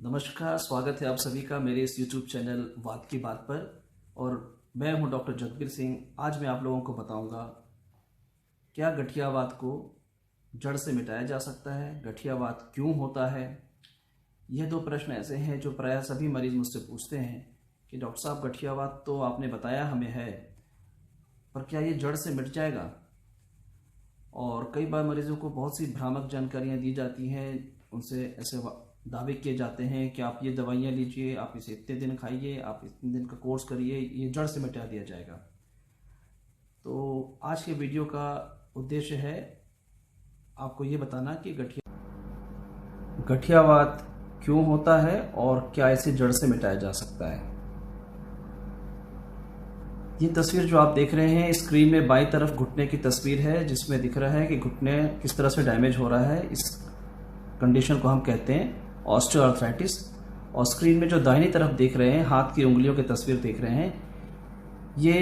नमस्कार, स्वागत है आप सभी का मेरे इस YouTube चैनल बात की बात पर। और मैं हूं डॉक्टर जगबीर सिंह। आज मैं आप लोगों को बताऊंगा क्या गठियावात को जड़ से मिटाया जा सकता है, गठियावात क्यों होता है। यह दो प्रश्न ऐसे हैं जो प्रायः सभी मरीज मुझसे पूछते हैं कि डॉक्टर साहब गठियावात तो आपने बताया हमें है, पर क्या ये जड़ से मिट जाएगा। और कई बार मरीजों को बहुत सी भ्रामक जानकारियाँ दी जाती हैं, उनसे ऐसे दावे किए जाते हैं कि आप ये दवाइयाँ लीजिए, आप इसे इतने दिन खाइए, आप इतने दिन का कोर्स करिए, ये जड़ से मिटा दिया जाएगा। तो आज के वीडियो का उद्देश्य है आपको ये बताना कि गठियावात क्यों होता है और क्या इसे जड़ से मिटाया जा सकता है। ये तस्वीर जो आप देख रहे हैं स्क्रीन में बाईं तरफ घुटने की तस्वीर है, जिसमें दिख रहा है कि घुटने किस तरह से डैमेज हो रहा है। इस कंडीशन को हम कहते हैं ऑस्टियोआर्थराइटिस। और स्क्रीन में जो दाहिनी तरफ देख रहे हैं, हाथ की उंगलियों की तस्वीर देख रहे हैं, ये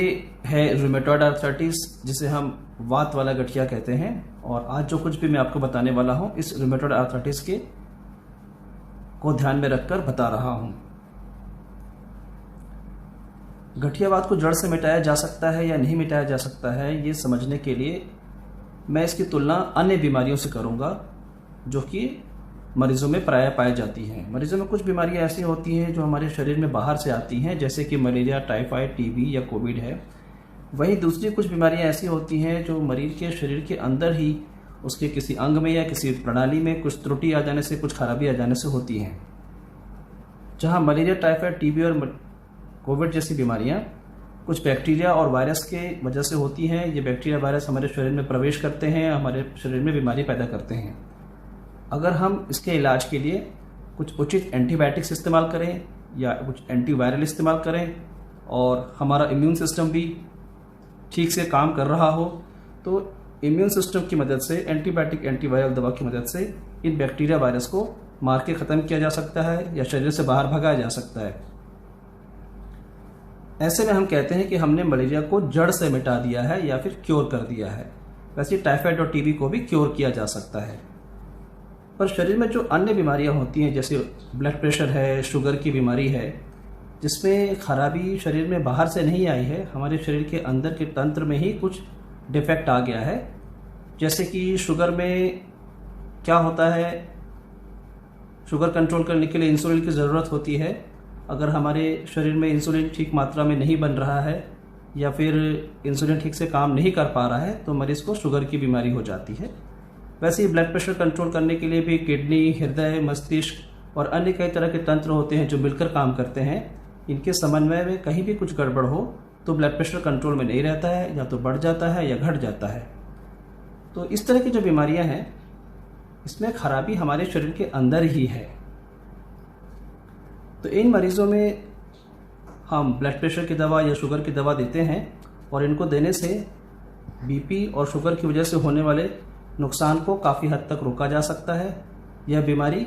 है रूमेटॉइड आर्थराइटिस, जिसे हम वात वाला गठिया कहते हैं। और आज जो कुछ भी मैं आपको बताने वाला हूं इस रूमेटॉइड आर्थराइटिस के को ध्यान में रखकर बता रहा हूं। गठियावात को जड़ से मिटाया जा सकता है या नहीं मिटाया जा सकता है, ये समझने के लिए मैं इसकी तुलना अन्य बीमारियों से करूंगा जो कि मरीजों में प्रायः पाई जाती हैं। मरीजों में कुछ बीमारियां ऐसी होती हैं जो हमारे शरीर में बाहर से आती हैं, जैसे कि मलेरिया, टाइफाइड, टीबी या कोविड है। वहीं दूसरी कुछ बीमारियां ऐसी होती हैं जो मरीज के शरीर के अंदर ही उसके किसी अंग में या किसी प्रणाली में कुछ त्रुटि आ जाने से, कुछ खराबी आ जाने से होती हैं। जहाँ मलेरिया, टाइफाइड, टीबी और कोविड जैसी बीमारियाँ कुछ बैक्टीरिया और वायरस के वजह से होती हैं। ये बैक्टीरिया वायरस हमारे शरीर में प्रवेश करते हैं, हमारे शरीर में बीमारी पैदा करते हैं। अगर हम इसके इलाज के लिए कुछ उचित एंटीबायोटिक्स इस्तेमाल करें या कुछ एंटीवायरल इस्तेमाल करें और हमारा इम्यून सिस्टम भी ठीक से काम कर रहा हो, तो इम्यून सिस्टम की मदद से, एंटीबायोटिक एंटीवायरल दवा की मदद से इन बैक्टीरिया वायरस को मार के ख़त्म किया जा सकता है या शरीर से बाहर भगाया जा सकता है। ऐसे में हम कहते हैं कि हमने मलेरिया को जड़ से मिटा दिया है या फिर क्योर कर दिया है। वैसे टाइफाइड और टीबी को भी क्योर किया जा सकता है। पर शरीर में जो अन्य बीमारियां होती हैं, जैसे ब्लड प्रेशर है, शुगर की बीमारी है, जिसमें खराबी शरीर में बाहर से नहीं आई है, हमारे शरीर के अंदर के तंत्र में ही कुछ डिफेक्ट आ गया है। जैसे कि शुगर में क्या होता है, शुगर कंट्रोल करने के लिए इंसुलिन की ज़रूरत होती है। अगर हमारे शरीर में इंसुलिन ठीक मात्रा में नहीं बन रहा है या फिर इंसुलिन ठीक से काम नहीं कर पा रहा है, तो मरीज़ को शुगर की बीमारी हो जाती है। वैसे ही ब्लड प्रेशर कंट्रोल करने के लिए भी किडनी, हृदय, मस्तिष्क और अन्य कई तरह के तंत्र होते हैं जो मिलकर काम करते हैं। इनके समन्वय में कहीं भी कुछ गड़बड़ हो तो ब्लड प्रेशर कंट्रोल में नहीं रहता है, या तो बढ़ जाता है या घट जाता है। तो इस तरह की जो बीमारियां हैं, इसमें खराबी हमारे शरीर के अंदर ही है। तो इन मरीजों में हम ब्लड प्रेशर की दवा या शुगर की दवा देते हैं और इनको देने से बीपी और शुगर की वजह से होने वाले नुकसान को काफ़ी हद तक रोका जा सकता है। यह बीमारी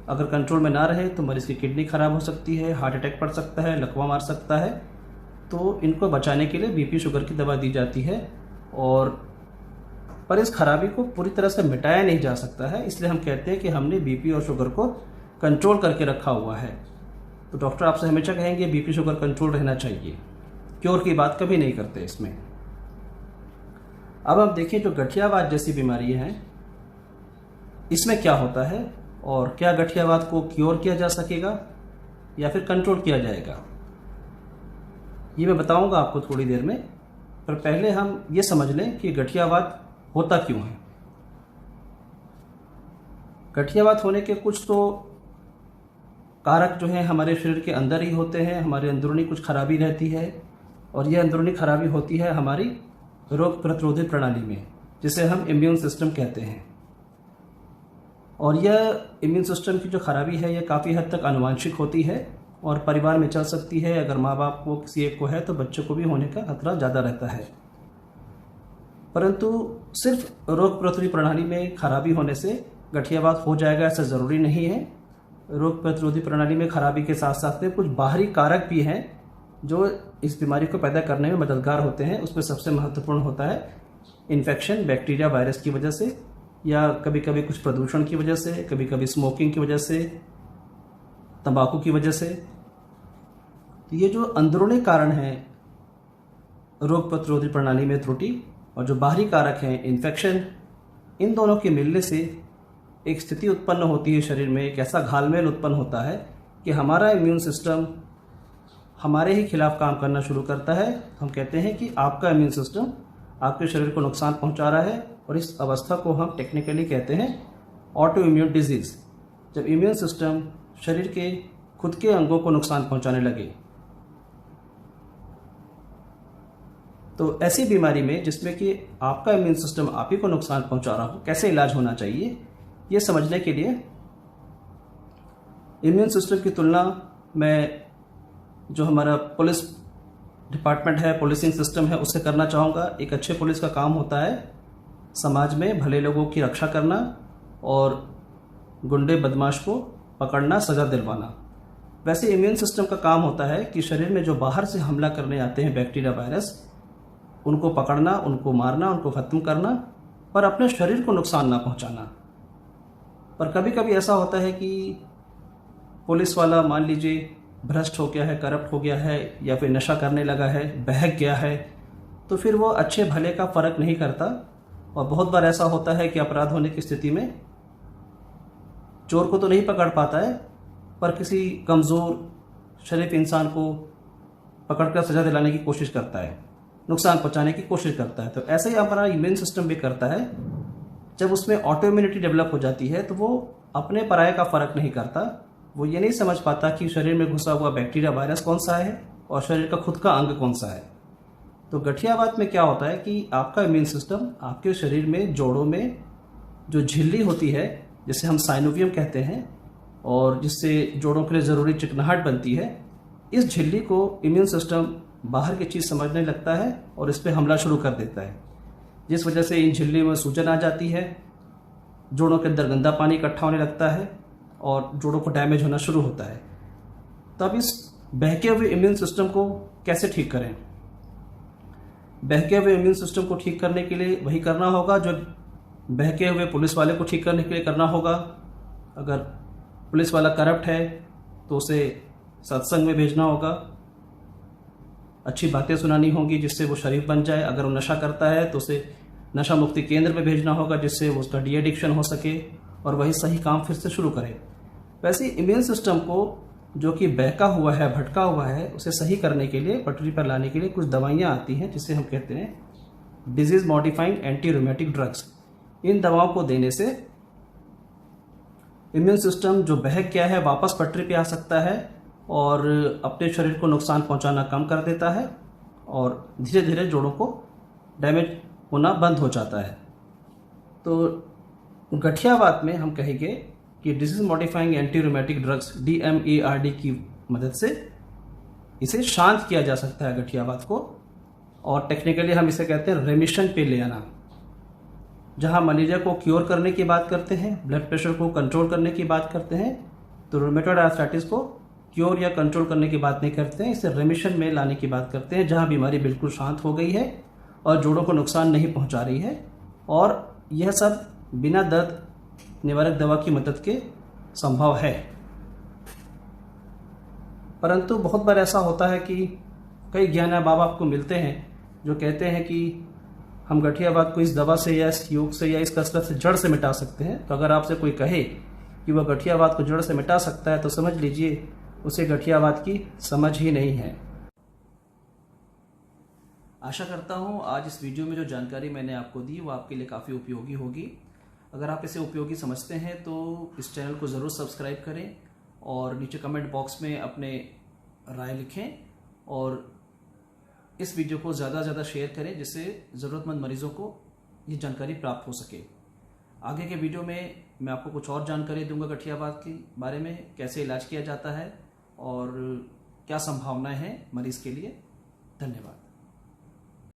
अगर कंट्रोल में ना रहे तो मरीज़ की किडनी खराब हो सकती है, हार्ट अटैक पड़ सकता है, लकवा मार सकता है। तो इनको बचाने के लिए बीपी, शुगर की दवा दी जाती है। और पर इस खराबी को पूरी तरह से मिटाया नहीं जा सकता है, इसलिए हम कहते हैं कि हमने बीपी और शुगर को कंट्रोल करके रखा हुआ है। तो डॉक्टर आपसे हमेशा कहेंगे बीपी शुगर कंट्रोल रहना चाहिए, क्योर की बात कभी नहीं करते इसमें। अब आप देखिए, जो गठियावात जैसी बीमारी हैं, इसमें क्या होता है और क्या गठियावात को क्योर किया जा सकेगा या फिर कंट्रोल किया जाएगा, ये मैं बताऊंगा आपको थोड़ी देर में। पर पहले हम ये समझ लें कि गठियावात होता क्यों है। गठियावात होने के कुछ तो कारक जो हैं हमारे शरीर के अंदर ही होते हैं। हमारे अंदरूनी कुछ खराबी रहती है और यह अंदरूनी खराबी होती है हमारी रोग प्रतिरोधी प्रणाली में, जिसे हम इम्यून सिस्टम कहते हैं। और यह इम्यून सिस्टम की जो खराबी है, यह काफ़ी हद तक आनुवंशिक होती है और परिवार में चल सकती है। अगर माँ बाप को किसी एक को है तो बच्चों को भी होने का खतरा ज़्यादा रहता है। परंतु सिर्फ रोग प्रतिरोधी प्रणाली में खराबी होने से गठियावात हो जाएगा ऐसा ज़रूरी नहीं है। रोग प्रतिरोधी प्रणाली में खराबी के साथ साथ में कुछ बाहरी कारक भी हैं जो इस बीमारी को पैदा करने में मददगार होते हैं। उसमें सबसे महत्वपूर्ण होता है इन्फेक्शन, बैक्टीरिया, वायरस की वजह से, या कभी कभी कुछ प्रदूषण की वजह से, कभी कभी स्मोकिंग की वजह से, तंबाकू की वजह से। तो ये जो अंदरूनी कारण हैं रोग प्रतिरोधी प्रणाली में त्रुटि और जो बाहरी कारक हैं इन्फेक्शन, इन दोनों के मिलने से एक स्थिति उत्पन्न होती है शरीर में, एक ऐसा घालमेल उत्पन्न होता है कि हमारा इम्यून सिस्टम हमारे ही खिलाफ काम करना शुरू करता है। हम कहते हैं कि आपका इम्यून सिस्टम आपके शरीर को नुकसान पहुंचा रहा है, और इस अवस्था को हम टेक्निकली कहते हैं ऑटो इम्यून डिजीज़। जब इम्यून सिस्टम शरीर के खुद के अंगों को नुकसान पहुंचाने लगे, तो ऐसी बीमारी में जिसमें कि आपका इम्यून सिस्टम आप ही को नुकसान पहुंचा रहा हो, कैसे इलाज होना चाहिए, ये समझने के लिए इम्यून सिस्टम की तुलना मैं जो हमारा पुलिस डिपार्टमेंट है, पुलिसिंग सिस्टम है, उससे करना चाहूँगा। एक अच्छे पुलिस का काम होता है समाज में भले लोगों की रक्षा करना और गुंडे बदमाश को पकड़ना, सज़ा दिलवाना। वैसे इम्यून सिस्टम का काम होता है कि शरीर में जो बाहर से हमला करने आते हैं बैक्टीरिया, वायरस, उनको पकड़ना, उनको मारना, उनको ख़त्म करना, पर अपने शरीर को नुकसान ना पहुंचाना। पर कभी कभी ऐसा होता है कि पुलिस वाला मान लीजिए भ्रष्ट हो गया है, करप्ट हो गया है, या फिर नशा करने लगा है, बहक गया है, तो फिर वो अच्छे भले का फ़र्क नहीं करता। और बहुत बार ऐसा होता है कि अपराध होने की स्थिति में चोर को तो नहीं पकड़ पाता है, पर किसी कमज़ोर शरीफ इंसान को पकड़कर सज़ा दिलाने की कोशिश करता है, नुकसान पहुंचाने की कोशिश करता है। तो ऐसे ही हमारा इम्यून सिस्टम भी करता है। जब उसमें ऑटो इम्यूनिटी डेवलप हो जाती है तो वो अपने पराये का फ़र्क नहीं करता। वो ये नहीं समझ पाता कि शरीर में घुसा हुआ बैक्टीरिया, वायरस कौन सा है और शरीर का खुद का अंग कौन सा है। तो गठियावात में क्या होता है कि आपका इम्यून सिस्टम आपके शरीर में जोड़ों में जो झिल्ली होती है, जिसे हम साइनोवियम कहते हैं, और जिससे जोड़ों के लिए ज़रूरी चिकनाहट बनती है, इस झिल्ली को इम्यून सिस्टम बाहर की चीज़ समझने लगता है और इस पर हमला शुरू कर देता है, जिस वजह से इन झिल्ली में सूजन आ जाती है, जोड़ों के अंदर गंदा पानी इकट्ठा होने लगता है और जोड़ों को डैमेज होना शुरू होता है। तब इस बहके हुए इम्यून सिस्टम को कैसे ठीक करें? बहके हुए इम्यून सिस्टम को ठीक करने के लिए वही करना होगा जो बहके हुए पुलिस वाले को ठीक करने के लिए करना होगा। अगर पुलिस वाला करप्ट है तो उसे सत्संग में भेजना होगा, अच्छी बातें सुनानी होंगी जिससे वो शरीफ बन जाए। अगर वो नशा करता है तो उसे नशा मुक्ति केंद्र में भेजना होगा जिससे वो उसका डी एडिक्शन हो सके और वही सही काम फिर से शुरू करे। वैसे इम्यून सिस्टम को जो कि बहका हुआ है, भटका हुआ है, उसे सही करने के लिए, पटरी पर लाने के लिए कुछ दवाइयाँ आती हैं जिसे हम कहते हैं disease modifying anti rheumatic drugs. इन दवाओं को देने से इम्यून सिस्टम जो बहक गया है वापस पटरी पे आ सकता है और अपने शरीर को नुकसान पहुंचाना कम कर देता है और धीरे धीरे जोड़ों को डैमेज होना बंद हो जाता है। तो गठियावात में हम कहेंगे कि disease modifying anti rheumatic drugs DMARD की मदद से इसे शांत किया जा सकता है गठियावात को, और टेक्निकली हम इसे कहते हैं रेमिशन पे ले आना। जहां मलेरिया को क्योर करने की बात करते हैं, ब्लड प्रेशर को कंट्रोल करने की बात करते हैं, तो रूमेटॉइड आर्थराइटिस को क्योर या कंट्रोल करने की बात नहीं करते हैं, इसे रेमिशन में लाने की बात करते हैं, जहां बीमारी बिल्कुल शांत हो गई है और जोड़ों को नुकसान नहीं पहुंचा रही है। और यह सब बिना दर्द निवारक दवा की मदद के संभव है। परंतु बहुत बार ऐसा होता है कि कई ज्ञानी बाबा आपको मिलते हैं जो कहते हैं कि हम गठियावात को इस दवा से या इस योग से या इस कसरत से जड़ से मिटा सकते हैं। तो अगर आपसे कोई कहे कि वह गठियावात को जड़ से मिटा सकता है तो समझ लीजिए उसे गठियावात की समझ ही नहीं है। आशा करता हूँ आज इस वीडियो में जो जानकारी मैंने आपको दी वो आपके लिए काफ़ी उपयोगी होगी। अगर आप इसे उपयोगी समझते हैं तो इस चैनल को ज़रूर सब्सक्राइब करें और नीचे कमेंट बॉक्स में अपने राय लिखें और इस वीडियो को ज़्यादा से ज़्यादा शेयर करें जिससे ज़रूरतमंद मरीज़ों को ये जानकारी प्राप्त हो सके। आगे के वीडियो में मैं आपको कुछ और जानकारी दूंगा गठियावात के बारे में, कैसे इलाज किया जाता है और क्या संभावनाएं हैं मरीज़ के लिए। धन्यवाद।